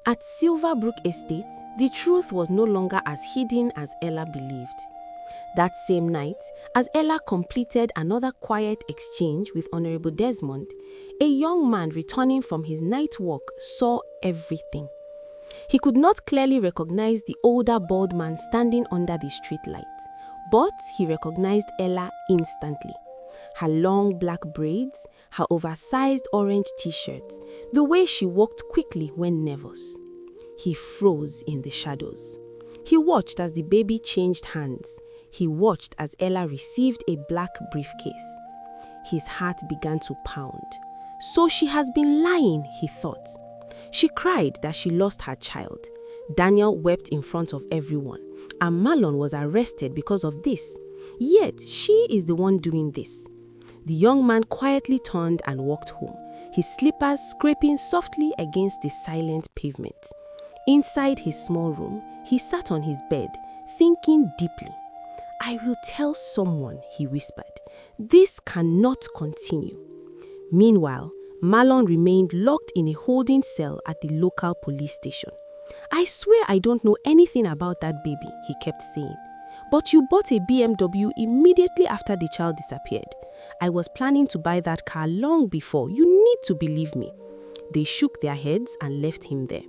At Silverbrook Estate, the truth was no longer as hidden as Ella believed. That same night, as Ella completed another quiet exchange with Honorable Desmond, a young man returning from his night walk saw everything. He could not clearly recognize the older bald man standing under the streetlight, but he recognized Ella instantly. Her long black braids, her oversized orange t-shirt, the way she walked quickly when nervous. He froze in the shadows. He watched as the baby changed hands. He watched as Ella received a black briefcase. His heart began to pound. So she has been lying, he thought. She cried that she lost her child. Daniel wept in front of everyone, and Marlon was arrested because of this. Yet she is the one doing this. The young man quietly turned and walked home, his slippers scraping softly against the silent pavement. Inside his small room, he sat on his bed, thinking deeply. "I will tell someone," he whispered. "This cannot continue." Meanwhile, Marlon remained locked in a holding cell at the local police station. "I swear I don't know anything about that baby," he kept saying. "But you bought a BMW immediately after the child disappeared. I was planning to buy that car long before. You need to believe me." They shook their heads and left him there.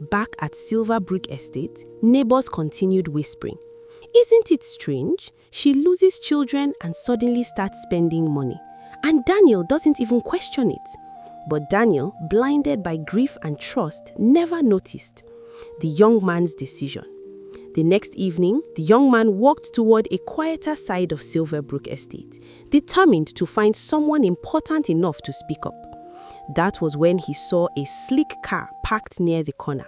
Back at Silverbrook Estate, neighbors continued whispering. "Isn't it strange? She loses children and suddenly starts spending money. And Daniel doesn't even question it." But Daniel, blinded by grief and trust, never noticed the young man's decision. The next evening, the young man walked toward a quieter side of Silverbrook Estate, determined to find someone important enough to speak up. That was when he saw a sleek car parked near the corner.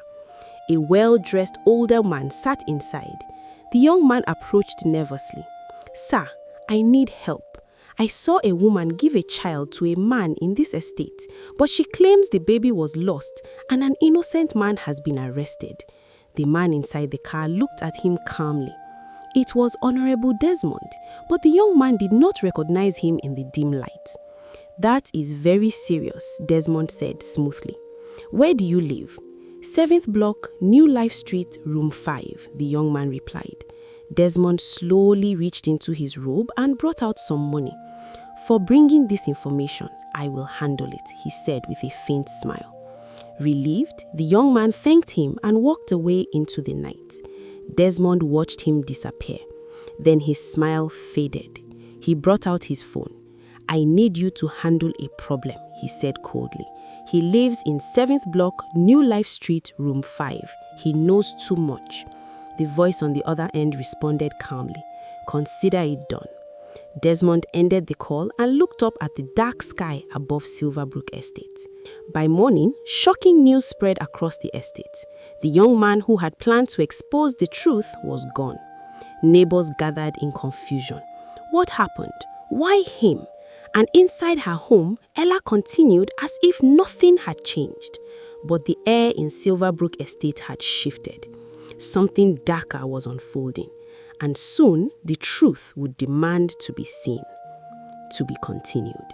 A well-dressed older man sat inside. The young man approached nervously. "Sir, I need help. I saw a woman give a child to a man in this estate, but she claims the baby was lost and an innocent man has been arrested." The man inside the car looked at him calmly. It was Honorable Desmond, but the young man did not recognize him in the dim light. "That is very serious," Desmond said smoothly. "Where do you live?" "7th block, New Life Street, room 5, the young man replied. Desmond slowly reached into his robe and brought out some money. "For bringing this information, I will handle it," he said with a faint smile. Relieved, the young man thanked him and walked away into the night. Desmond watched him disappear. Then his smile faded. He brought out his phone. "I need you to handle a problem," he said coldly. "He lives in 7th block, New Life Street, room 5. He knows too much." The voice on the other end responded calmly. "Consider it done." Desmond ended the call and looked up at the dark sky above Silverbrook Estate. By morning, shocking news spread across the estate. The young man who had planned to expose the truth was gone. Neighbors gathered in confusion. What happened? Why him? And inside her home, Ella continued as if nothing had changed. But the air in Silverbrook Estate had shifted. Something darker was unfolding. And soon, the truth would demand to be seen. To be continued.